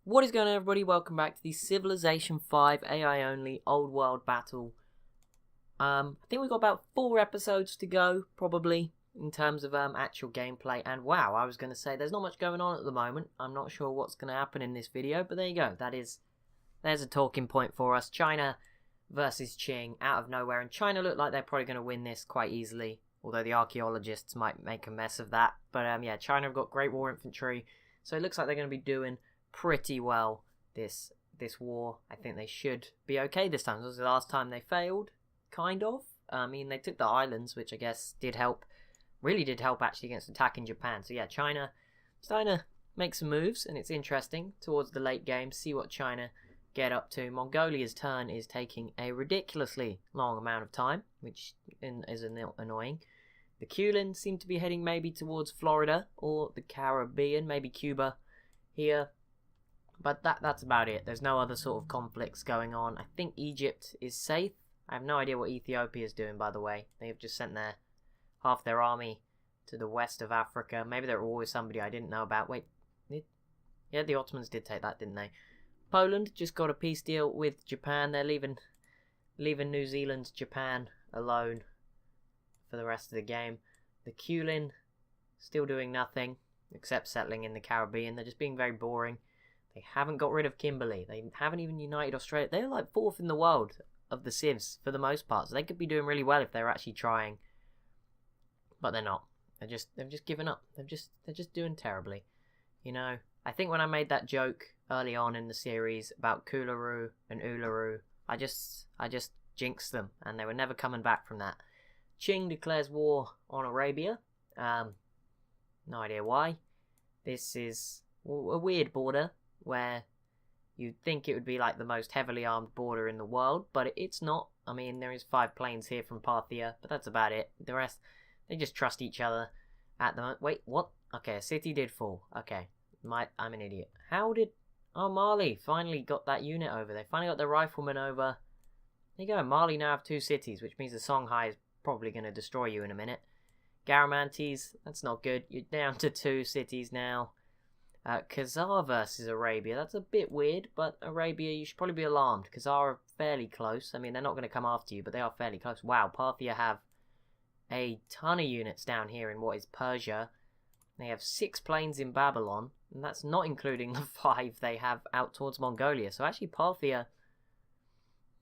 What is going on, everybody? Welcome back to the Civilization 5 AI only old world battle. I think we've got about 4 episodes to go, probably, in terms of actual gameplay. And wow, I was going to say there's not much going on at the moment. I'm not sure what's going to happen in this video, but there you go. There's a talking point for us. China versus Qing out of nowhere, and China look like they're probably going to win this quite easily. Although the archaeologists might make a mess of that. But yeah, China have got great war infantry, so it looks like they're going to be doing pretty well this war. I think they should be okay this time. This was the last time they failed, kind of. I mean, they took the islands, which I guess really did help actually against attacking Japan. So yeah, China starting to make some moves, and it's interesting towards the late game, see what China get up to. Mongolia's turn is taking a ridiculously long amount of time, which is annoying. The Kulin seem to be heading maybe towards Florida or the Caribbean, maybe Cuba here. But that's about it. There's no other sort of conflicts going on. I think Egypt is safe. I have no idea what Ethiopia is doing, by the way. They have just sent half their army to the west of Africa. Maybe they're always somebody I didn't know about. Wait, yeah, the Ottomans did take that, didn't they? Poland just got a peace deal with Japan. They're leaving New Zealand, Japan alone for the rest of the game. The Kulin still doing nothing except settling in the Caribbean. They're just being very boring. They haven't got rid of Kimberley. They haven't even united Australia. They're like 4th in the world of the civs for the most part. So they could be doing really well if they're actually trying. But they're not. They've just given up. They're just doing terribly. You know, I think when I made that joke early on in the series about Coolaroo and Uluru, I just jinxed them, and they were never coming back from that. Qing declares war on Arabia. No idea why. This is a weird border, where you'd think it would be like the most heavily armed border in the world, but it's not. I mean, there is 5 planes here from Parthia, but that's about it. The rest, they just trust each other at the moment. Wait, what? Okay, a city did fall. Okay, I'm an idiot. Oh, Mali finally got that unit over. They finally got their riflemen over. There you go, Mali now have 2 cities, which means the Songhai is probably going to destroy you in a minute. Garamantes, that's not good. You're down to 2 cities now. Khazar versus Arabia. That's a bit weird, but Arabia, you should probably be alarmed. Khazar are fairly close. I mean, they're not going to come after you, but they are fairly close. Wow, Parthia have a ton of units down here in what is Persia. They have 6 planes in Babylon, and that's not including the 5 they have out towards Mongolia. So actually, Parthia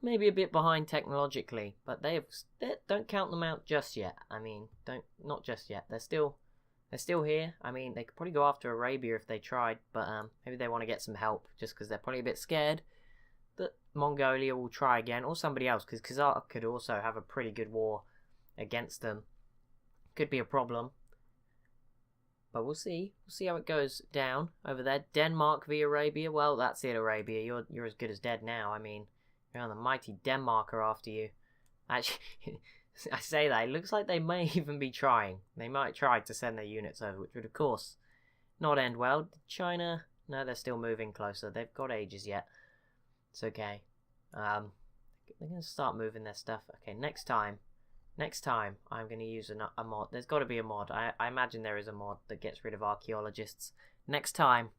maybe a bit behind technologically, but don't count them out just yet. I mean, not just yet. They're still here. I mean, they could probably go after Arabia if they tried, but maybe they want to get some help just because they're probably a bit scared that Mongolia will try again, or somebody else, because Khazar could also have a pretty good war against them. Could be a problem, but we'll see. We'll see how it goes down over there. Denmark v Arabia. Well, that's it, Arabia. You're as good as dead now. I mean, you're on the mighty Denmark are after you. Actually, I say that, it looks like they may even be trying. They might try to send their units over, which would, of course, not end well. China, no, they're still moving closer. They've got ages yet. It's okay. They're going to start moving their stuff. Okay, next time, I'm going to use a mod. There's got to be a mod. I imagine there is a mod that gets rid of archaeologists. Next time,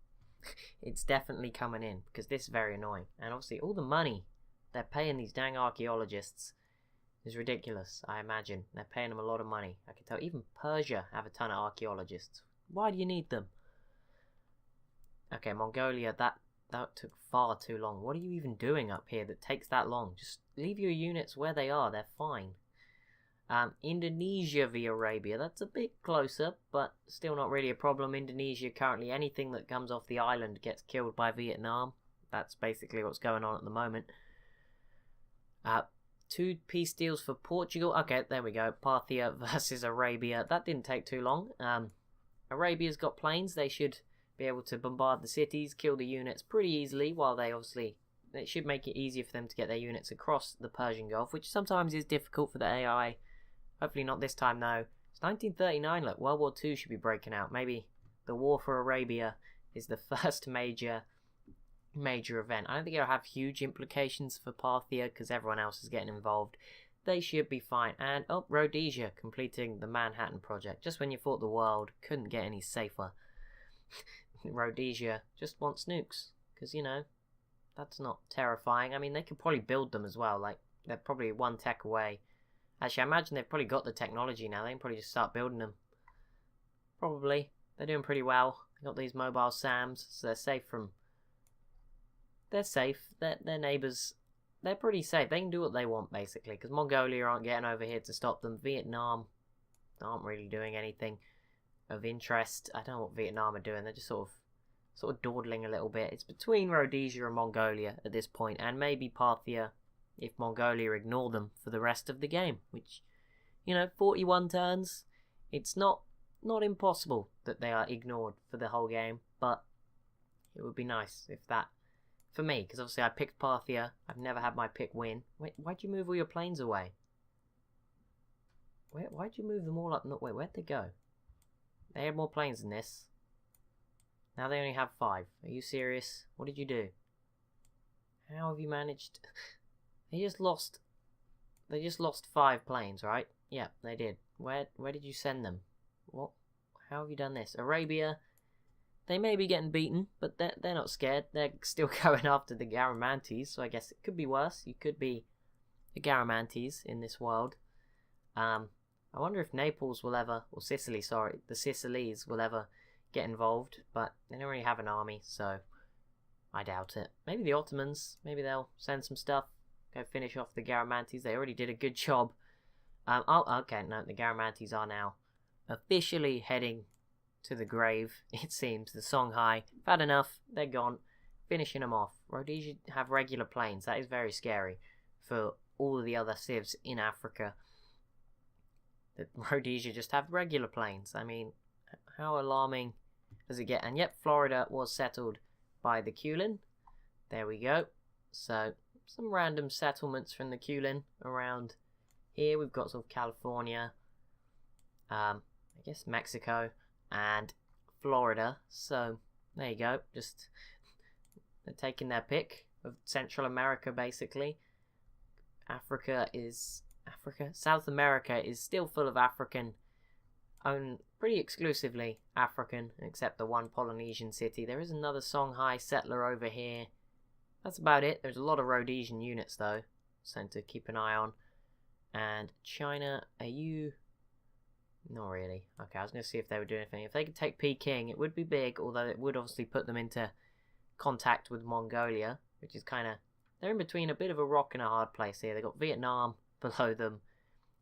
it's definitely coming in, because this is very annoying. And obviously, all the money they're paying these dang archaeologists is ridiculous, I imagine. They're paying them a lot of money. I can tell even Persia have a ton of archaeologists. Why do you need them? Okay, Mongolia, that took far too long. What are you even doing up here that takes that long? Just leave your units where they are. They're fine. Indonesia via Arabia. That's a bit closer, but still not really a problem. Indonesia currently, anything that comes off the island gets killed by Vietnam. That's basically what's going on at the moment. 2 peace deals for Portugal. Okay, there we go. Parthia versus Arabia. That didn't take too long. Arabia's got planes. They should be able to bombard the cities, kill the units pretty easily, while it should make it easier for them to get their units across the Persian Gulf, which sometimes is difficult for the AI. Hopefully not this time, though. It's 1939. Look, World War II should be breaking out. Maybe the war for Arabia is the first major event. I don't think it'll have huge implications for Parthia because everyone else is getting involved. They should be fine. And, Rhodesia completing the Manhattan Project. Just when you thought the world couldn't get any safer. Rhodesia just wants nukes. because, you know, that's not terrifying. I mean, they could probably build them as well. Like, they're probably one tech away. Actually, I imagine they've probably got the technology now. They can probably just start building them. Probably. They're doing pretty well. They got these mobile SAMs, so they're safe from... They're safe. Their neighbours... They're pretty safe. They can do what they want, basically, because Mongolia aren't getting over here to stop them. Vietnam aren't really doing anything of interest. I don't know what Vietnam are doing. They're just sort of dawdling a little bit. It's between Rhodesia and Mongolia at this point, and maybe Parthia if Mongolia ignore them for the rest of the game, which, you know, 41 turns, it's not impossible that they are ignored for the whole game, but it would be nice if that, for me, because obviously I picked Parthia, I've never had my pick win. Wait, why'd you move all your planes away? Why'd you move them all up? Wait, where'd they go? They had more planes than this. Now they only have 5. Are you serious? What did you do? How have you managed? They just lost 5 planes, right? Yeah, they did. Where did you send them? What? How have you done this? Arabia, they may be getting beaten, but they're not scared. They're still going after the Garamantes, so I guess it could be worse. You could be the Garamantes in this world. I wonder if Naples will ever, or Sicily, sorry, the Sicilies will ever get involved, but they don't really have an army, so I doubt it. Maybe the Ottomans, maybe they'll send some stuff, go finish off the Garamantes. They already did a good job. Oh, okay, no, the Garamantes are now officially heading to the grave, it seems. The Songhai, had enough, they're gone, finishing them off. Rhodesia have regular planes, that is very scary for all of the other civs in Africa. That Rhodesia just have regular planes. I mean, how alarming does it get? And yep, Florida was settled by the Kulin. There we go. So, some random settlements from the Kulin around here. We've got sort of California, I guess Mexico, and Florida. So, there you go. Just, they're taking their pick of Central America, basically. South America is still full of African, owned pretty exclusively African, except the one Polynesian city. There is another Songhai settler over here. That's about it. There's a lot of Rhodesian units, though, something to keep an eye on. And China, are you... Not really. Okay, I was going to see if they were doing anything. If they could take Peking, it would be big, although it would obviously put them into contact with Mongolia, which is kind of... They're in between a bit of a rock and a hard place here. They've got Vietnam below them,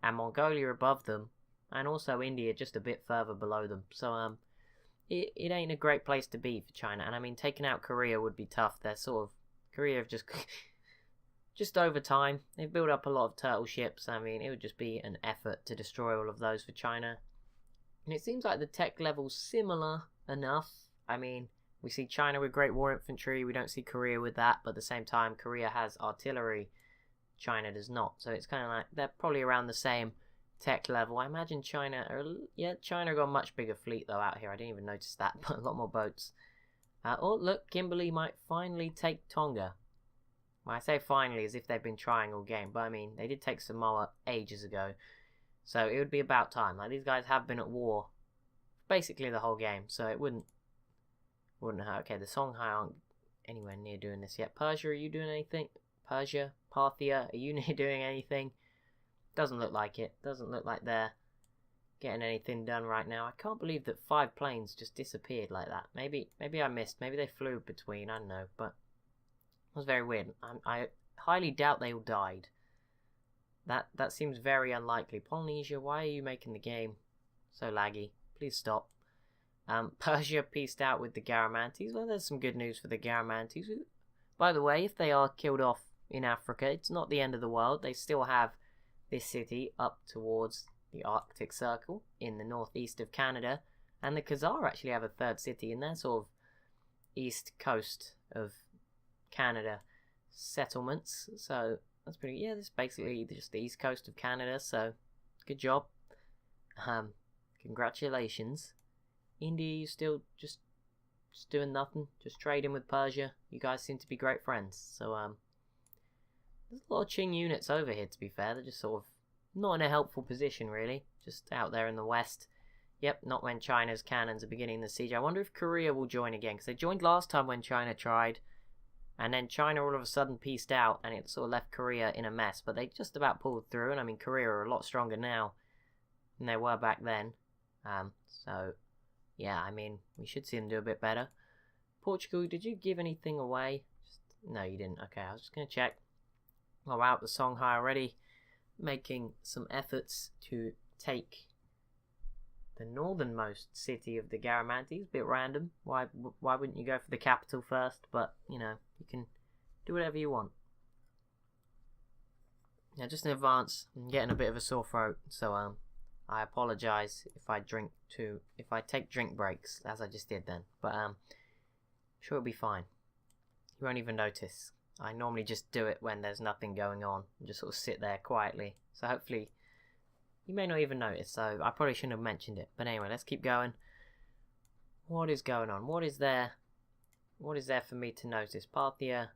and Mongolia above them, and also India just a bit further below them. So, it ain't a great place to be for China. And I mean, taking out Korea would be tough. They're sort of... Korea have just over time, they've built up a lot of turtle ships. I mean, it would just be an effort to destroy all of those for China. And it seems like the tech level's similar enough. I mean, we see China with Great War Infantry, we don't see Korea with that, but at the same time, Korea has artillery, China does not. So it's kind of like, they're probably around the same tech level. I imagine China got a much bigger fleet though out here. I didn't even notice that, but a lot more boats. Oh, look, Kimberley might finally take Tonga. Well, I say finally as if they've been trying all game, but I mean, they did take Samoa ages ago. So it would be about time. Like, these guys have been at war basically the whole game, so it wouldn't hurt. Okay, the Songhai aren't anywhere near doing this yet. Persia, are you doing anything? Persia, Parthia, are you near doing anything? Doesn't look like it. Doesn't look like they're getting anything done right now. I can't believe that 5 planes just disappeared like that. Maybe I missed. Maybe they flew between. I don't know, but it was very weird. I highly doubt they all died. That seems very unlikely. Polynesia, why are you making the game so laggy? Please stop. Persia pieced out with the Garamantes. Well, there's some good news for the Garamantes. By the way, if they are killed off in Africa, it's not the end of the world. They still have this city up towards the Arctic Circle in the northeast of Canada. And the Khazar actually have a third city in their sort of east coast of Canada settlements. So that's pretty... Yeah, this is basically just the east coast of Canada. So, good job. Congratulations. India, you still just doing nothing, just trading with Persia. You guys seem to be great friends. So there's a lot of Qing units over here, to be fair. They're just sort of not in a helpful position, really, just out there in the west. Yep, not when China's cannons are beginning the siege. I wonder if Korea will join again, because they joined last time when China tried, And then China all of a sudden peaced out, and it sort of left Korea in a mess. But they just about pulled through, and I mean, Korea are a lot stronger now than they were back then. So, yeah, I mean, we should see them do a bit better. Portugal, did you give anything away? No, you didn't. Okay, I was just going to check. Oh, wow, the Songhai already making some efforts to take the northernmost city of the Garamantes. Bit random. Why wouldn't you go for the capital first? But, you know, you can do whatever you want. Now, just in advance, I'm getting a bit of a sore throat, so I apologise if I take drink breaks, as I just did then. But sure it'll be fine. You won't even notice. I normally just do it when there's nothing going on and just sort of sit there quietly. So hopefully you may not even notice, so I probably shouldn't have mentioned it. But anyway, let's keep going. What is going on? What is there for me to notice? Parthia.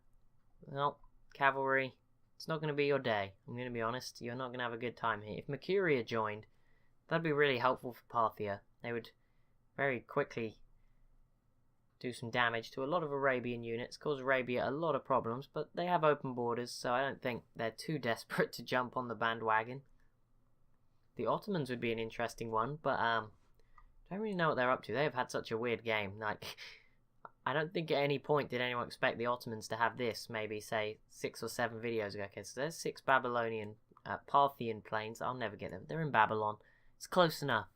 Well, cavalry. It's not going to be your day. I'm going to be honest. You're not going to have a good time here. If Mercuria joined, that'd be really helpful for Parthia. They would very quickly do some damage to a lot of Arabian units, cause Arabia a lot of problems, but they have open borders, so I don't think they're too desperate to jump on the bandwagon. The Ottomans would be an interesting one, but I don't really know what they're up to. They have had such a weird game. Like, I don't think at any point did anyone expect the Ottomans to have this, maybe, say, 6 or 7 videos ago. Okay, so there's 6 Babylonian, Parthian planes. I'll never get them. They're in Babylon. It's close enough.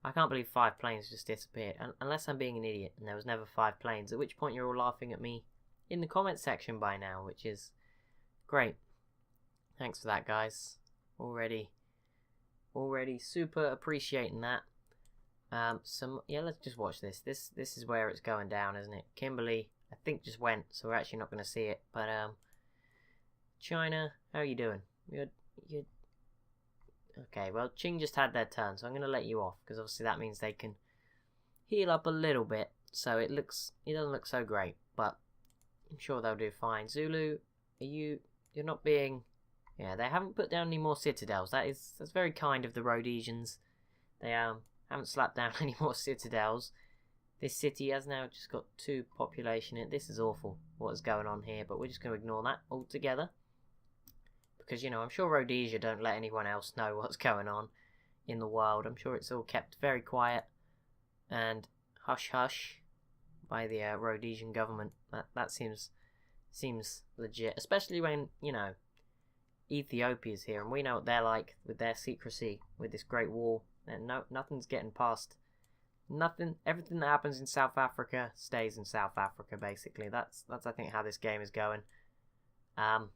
I can't believe 5 planes just disappeared, unless I'm being an idiot and there was never 5 planes, at which point you're all laughing at me in the comment section by now, which is great. Thanks for that, guys. Already super appreciating that. Yeah, let's just watch this. This is where it's going down, isn't it? Kimberley, I think, just went, so we're actually not going to see it. But China, how are you doing? You're okay. Well, Qing just had their turn, so I'm going to let you off because obviously that means they can heal up a little bit. So it doesn't look so great, but I'm sure they'll do fine. Zulu, you're not being. Yeah, they haven't put down any more citadels. That's very kind of the Rhodesians. They haven't slapped down any more citadels. This city has now just got 2 population in it. This is awful what is going on here, but we're just going to ignore that altogether. Because, you know, I'm sure Rhodesia don't let anyone else know what's going on in the world. I'm sure it's all kept very quiet and hush-hush by the Rhodesian government. That seems legit, especially when, you know, Ethiopia's here, and we know what they're like with their secrecy, with this Great Wall. And nothing's getting past. Everything that happens in South Africa stays in South Africa, basically. That's I think how this game is going. Now,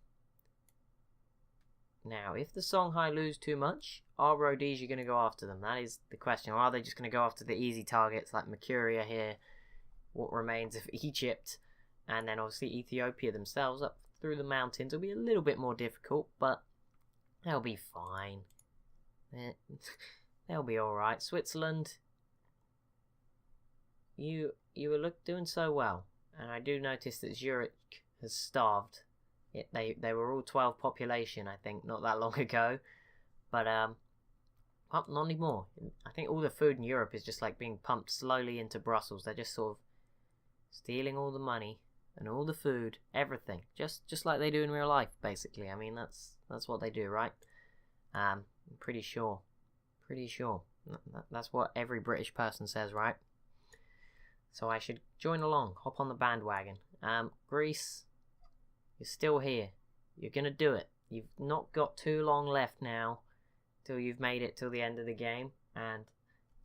if the Songhai lose too much, are Rhodesia going to go after them? That is the question. Or are they just going to go after the easy targets like Mercuria here, what remains of Egypt, and then obviously Ethiopia themselves up through the mountains? It'll be a little bit more difficult, but they'll be fine. They'll be alright. Switzerland, you were doing so well, and I do notice that Zurich has starved. They were all 12 population, I think, not that long ago, but not anymore. I think all the food in Europe is just like being pumped slowly into Brussels. They're just sort of stealing all the money and all the food, everything, just like they do in real life, basically. I mean, that's what they do, right? I'm pretty sure. That's what every British person says, right? So I should join along, hop on the bandwagon. Greece, you're still here. You're going to do it. You've not got too long left now till you've made it till the end of the game, and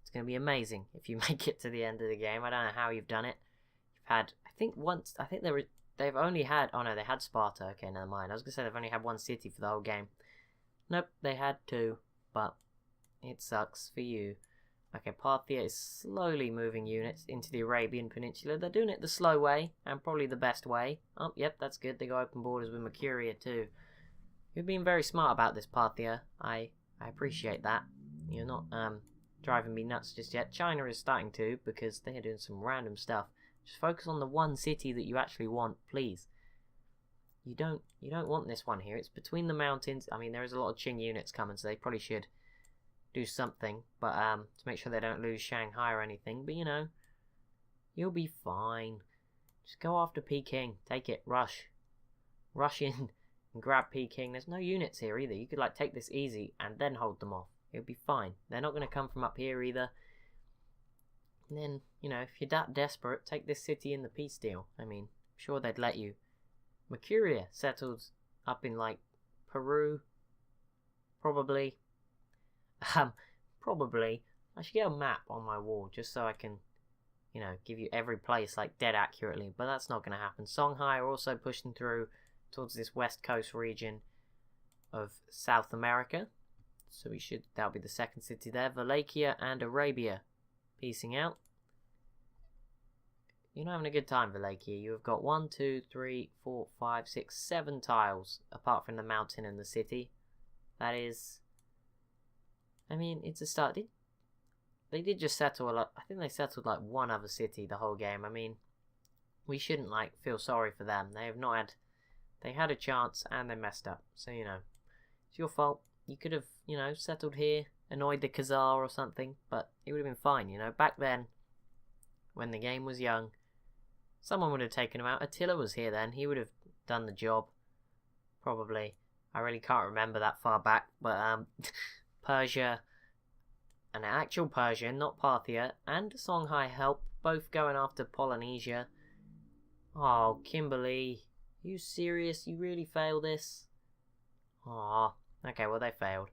it's going to be amazing if you make it to the end of the game. I don't know how you've done it. You've had, they've only had, oh no, they had Sparta. Okay, never mind. I was going to say they've only had 1 city for the whole game. Nope, they had 2, but it sucks for you. Okay, Parthia is slowly moving units into the Arabian Peninsula. They're doing it the slow way, and probably the best way. Oh, yep, that's good. They got open borders with Mercuria too. You've been very smart about this, Parthia. I appreciate that. You're not driving me nuts just yet. China is starting to, because they're doing some random stuff. Just focus on the one city that you actually want, please. You don't want this one here. It's between the mountains. I mean, there is a lot of Qing units coming, so they probably should do something, but to make sure they don't lose Shanghai or anything. But you know, you'll be fine. Just go after Peking. Take it. Rush. Rush in and grab Peking. There's no units here either. You could like take this easy and then hold them off. It'll be fine. They're not going to come from up here either. And then, you know, if you're that desperate, take this city in the peace deal. I mean, I'm sure they'd let you. Mercuria settled up in like Peru. Probably. Probably. I should get a map on my wall just so I can, you know, give you every place like dead accurately. But that's not going to happen. Songhai are also pushing through towards this west coast region of South America. So that'll be the second city there. Wallachia and Arabia piecing out. You're not having a good time, Wallachia. You have got 1, 2, 3, 4, 5, 6, 7 tiles apart from the mountain and the city. That is, I mean, it's a start. They did just settle a lot. I think they settled like one other city the whole game. I mean, we shouldn't like feel sorry for them. They had a chance and they messed up. So, you know, it's your fault. You could have, you know, settled here, annoyed the Khazar or something, but it would have been fine, you know. Back then, when the game was young, someone would have taken him out. Attila was here then. He would have done the job, probably. I really can't remember that far back, but Persia, an actual Persian, not Parthia, and Songhai help, both going after Polynesia. Oh, Kimberley, you serious? You really failed this? Aw, okay, well they failed.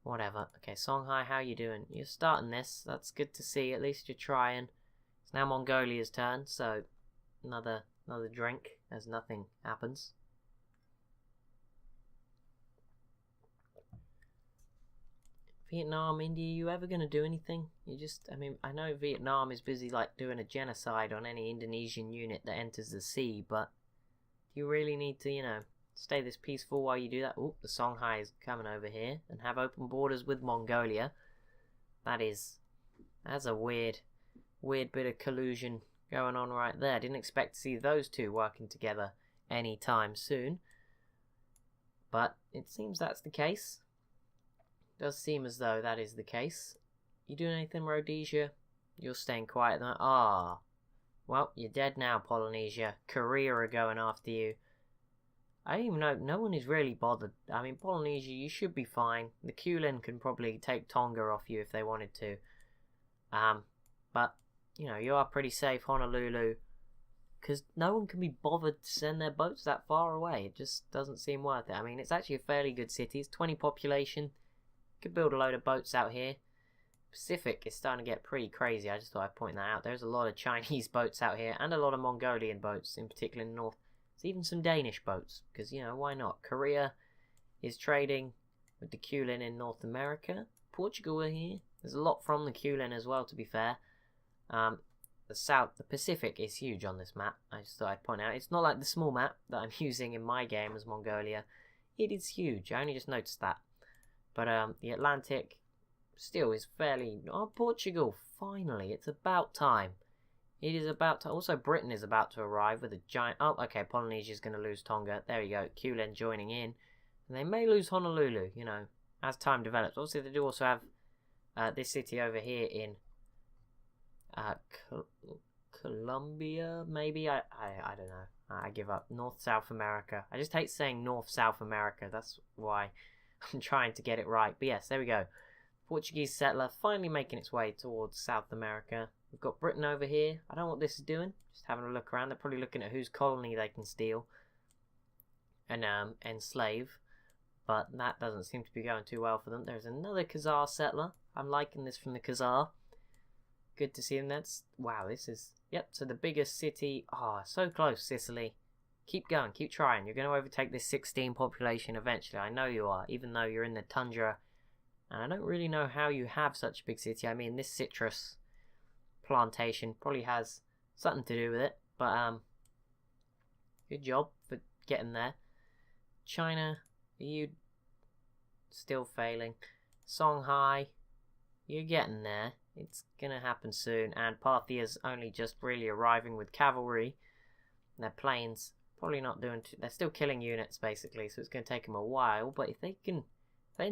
Whatever. Okay, Songhai, how you doing? You're starting this. That's good to see. At least you're trying. It's now Mongolia's turn, so another drink as nothing happens. Vietnam, India, you ever going to do anything? I mean, I know Vietnam is busy like doing a genocide on any Indonesian unit that enters the sea, but do you really need to, you know, stay this peaceful while you do that? Oh, the Songhai is coming over here and have open borders with Mongolia. That's a weird bit of collusion going on right there. Didn't expect to see those two working together anytime soon. But it seems that's the case. Does seem as though that is the case. You doing anything, Rhodesia? You're staying quiet now. Ah. Well, you're dead now, Polynesia. Korea are going after you. I don't even know. No one is really bothered. I mean, Polynesia, you should be fine. The Kulin can probably take Tonga off you if they wanted to. But, you know, you are pretty safe, Honolulu. Because no one can be bothered to send their boats that far away. It just doesn't seem worth it. I mean, it's actually a fairly good city. It's 20 population. Could build a load of boats out here. Pacific is starting to get pretty crazy. I just thought I'd point that out. There's a lot of Chinese boats out here and a lot of Mongolian boats, in particular in the north. There's even some Danish boats because, you know, why not? Korea is trading with the Kulin in North America. Portugal are here. There's a lot from the Kulin as well, to be fair. The Pacific is huge on this map. I just thought I'd point out. It's not like the small map that I'm using in my game as Mongolia. It is huge. I only just noticed that. But the Atlantic still is fairly... Oh, Portugal, finally. It's about time. It is about to... Also, Britain is about to arrive with a giant... Oh, okay, Polynesia's going to lose Tonga. There we go. Kulin joining in. And they may lose Honolulu, you know, as time develops. Obviously, they do also have this city over here in Colombia, maybe? I don't know. I give up. North-South America. I just hate saying North-South America. That's why I'm trying to get it right. But yes, there we go. Portuguese settler finally making its way towards South America. We've got Britain over here. I don't know what this is doing. Just having a look around. They're probably looking at whose colony they can steal and enslave. But that doesn't seem to be going too well for them. There's another Khazar settler. I'm liking this from the Khazar. Good to see them. Wow, this is... Yep, so the biggest city... Oh, so close, Sicily. Keep going, keep trying. You're going to overtake this 16 population eventually. I know you are, even though you're in the tundra. And I don't really know how you have such a big city. I mean, this citrus plantation probably has something to do with it. But, good job for getting there. China, are you still failing? Songhai, you're getting there. It's going to happen soon. And Parthia's only just really arriving with cavalry. Their planes probably not doing too... They're still killing units, basically. So it's going to take them a while. But if they can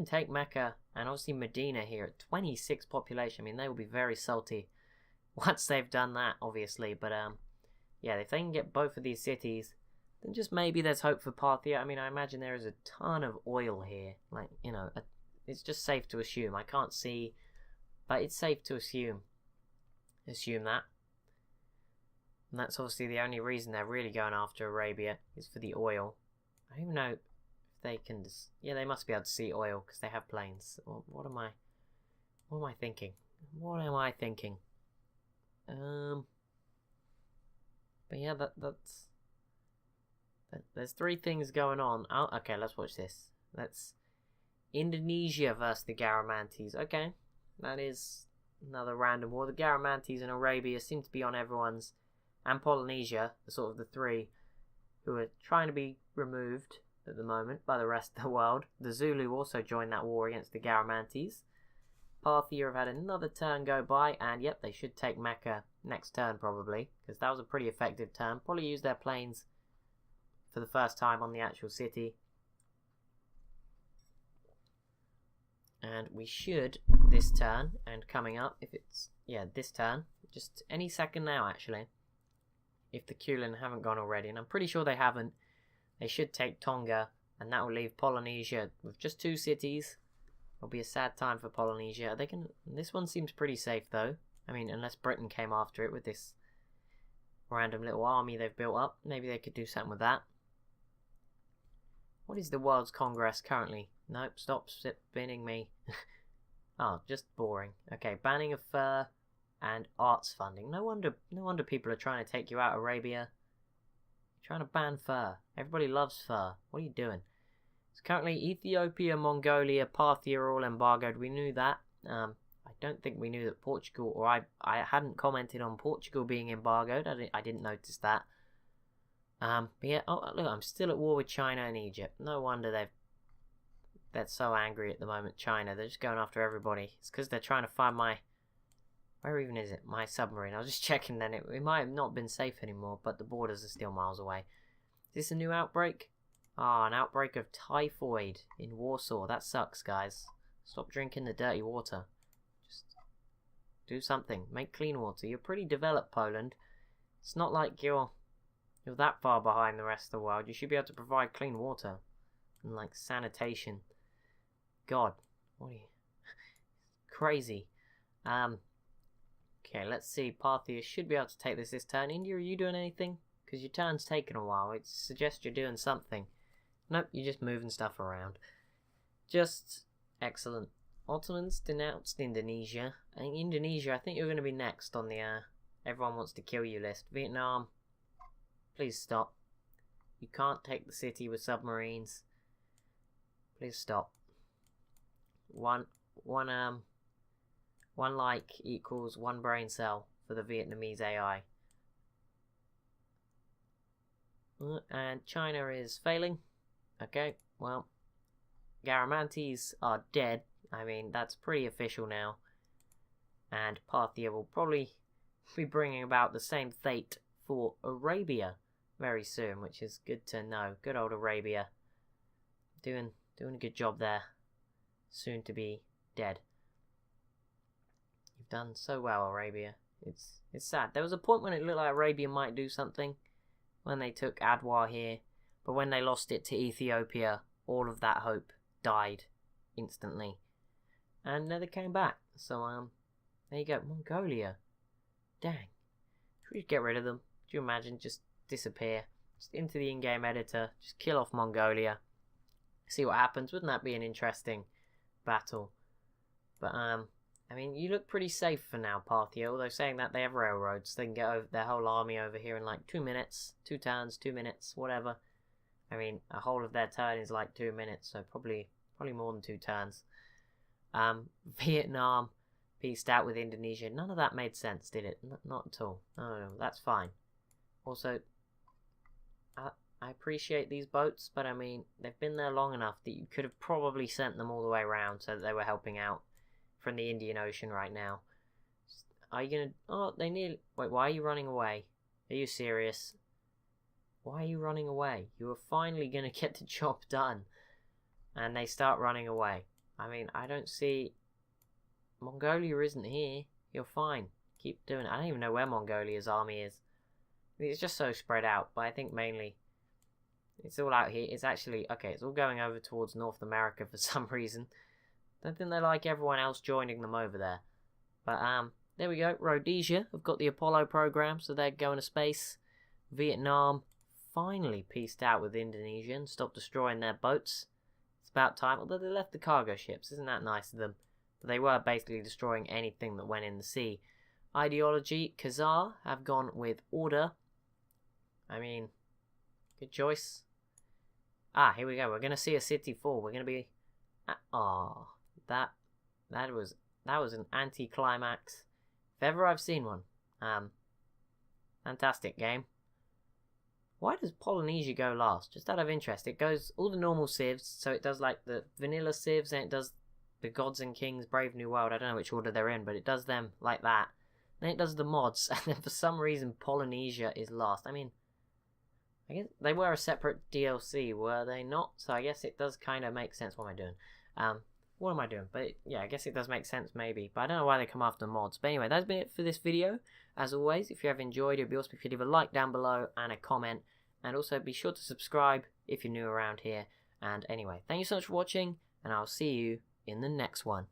take Mecca and obviously Medina here at 26 population, I mean, they will be very salty once they've done that, obviously. But, yeah, if they can get both of these cities, then just maybe there's hope for Parthia. I mean, I imagine there is a ton of oil here. Like, you know, it's just safe to assume. I can't see, but it's safe to assume that. And that's obviously the only reason they're really going after Arabia is for the oil. I don't even know if they can. Yeah, they must be able to see oil because they have planes. What am I thinking? What am I thinking? But yeah, there's three things going on. Oh, okay, let's watch this. That's Indonesia versus the Garamantes. Okay, that is another random war. The Garamantes and Arabia seem to be on everyone's, and Polynesia, the sort of the three who are trying to be removed at the moment by the rest of the world. The Zulu also joined that war against the Garamantes. Parthia have had another turn go by, and yep, they should take Mecca next turn probably, because that was a pretty effective turn. Probably use their planes for the first time on the actual city. And we should, this turn, and coming up, if it's, yeah, this turn, just any second now actually, if the Kulin haven't gone already, and I'm pretty sure they haven't, they should take Tonga, and that will leave Polynesia with just 2 cities. It'll be a sad time for Polynesia. They can. This one seems pretty safe though. I mean, unless Britain came after it with this random little army they've built up, maybe they could do something with that. What is the World's Congress currently? Nope, stop spinning me. Oh, just boring. Okay, banning of fur and arts funding. No wonder people are trying to take you out, Arabia. You're trying to ban fur. Everybody loves fur. What are you doing? So currently Ethiopia, Mongolia, Parthia are all embargoed. We knew that. I don't think we knew that Portugal, or I hadn't commented on Portugal being embargoed. I didn't notice that. But yeah, oh look, I'm still at war with China and Egypt. No wonder they're so angry at the moment. China, they're just going after everybody. It's because they're trying to find where even is it? My submarine. I was just checking then. It might have not been safe anymore, but the borders are still miles away. Is this a new outbreak? Ah, an outbreak of typhoid in Warsaw. That sucks, guys. Stop drinking the dirty water. Just do something. Make clean water. You're pretty developed, Poland. It's not like you're that far behind the rest of the world. You should be able to provide clean water and like sanitation. God, what are you? Crazy. Okay, let's see. Parthia should be able to take this turn. India, are you doing anything? Because your turn's taken a while. It suggests you're doing something. Nope, you're just moving stuff around. Just excellent. Ottomans denounced Indonesia. And Indonesia, I think you're going to be next on the everyone wants to kill you list. Vietnam, please stop. You can't take the city with submarines. Please stop. One like equals 1 brain cell for the Vietnamese AI. And China is failing. Okay, well, Garamantes are dead. I mean, that's pretty official now. And Parthia will probably be bringing about the same fate for Arabia very soon, which is good to know. Good old Arabia. Doing a good job there. Soon to be dead. You've done so well, Arabia. It's sad. There was a point when it looked like Arabia might do something, when they took Adwa here, but when they lost it to Ethiopia, all of that hope died instantly. And then they came back. So, there you go. Mongolia. Dang. Should we just get rid of them? Do you imagine? Just disappear. Just into the in-game editor. Just kill off Mongolia. See what happens. Wouldn't that be an interesting battle? But, I mean, you look pretty safe for now, Parthia, although saying that they have railroads. They can get over their whole army over here in like 2 minutes. 2 turns, 2 minutes, whatever. I mean, a whole of their turn is like 2 minutes, so probably more than 2 turns. Vietnam pieced out with Indonesia. None of that made sense, did it? Not at all. No, that's fine. Also, I appreciate these boats, but I mean, they've been there long enough that you could have probably sent them all the way around so that they were helping out from the Indian Ocean right now. Are you gonna... Oh, they nearly... Wait, why are you running away? Are you serious? Why are you running away? You were finally gonna get the job done. And they start running away. I mean, I don't see... Mongolia isn't here. You're fine. Keep doing it. I don't even know where Mongolia's army is. It's just so spread out, but I think mainly it's all out here. It's actually, okay, it's all going over towards North America for some reason. Don't think they like everyone else joining them over there. But, there we go. Rhodesia have got the Apollo program, so they're going to space. Vietnam finally peaced out with Indonesia and stopped destroying their boats. It's about time, although they left the cargo ships. Isn't that nice of them? But they were basically destroying anything that went in the sea. Ideology, Khazar have gone with order. I mean, good choice. Ah, here we go. We're going to see a city fall. We're going to be... Oh, that was an anti-climax. If ever I've seen one. Fantastic game. Why does Polynesia go last? Just out of interest. It goes all the normal civs, so it does like the vanilla civs, and it does the Gods and Kings, Brave New World. I don't know which order they're in, but it does them like that. Then it does the mods, and then for some reason Polynesia is last. I mean, I guess they were a separate DLC, were they not? So I guess it does kind of make sense. What am I doing? What am I doing? But yeah, I guess it does make sense maybe. But I don't know why they come after mods. But anyway, that's been it for this video. As always, if you have enjoyed, it would be awesome if you leave a like down below and a comment. And also be sure to subscribe if you're new around here. And anyway, thank you so much for watching, and I'll see you in the next one.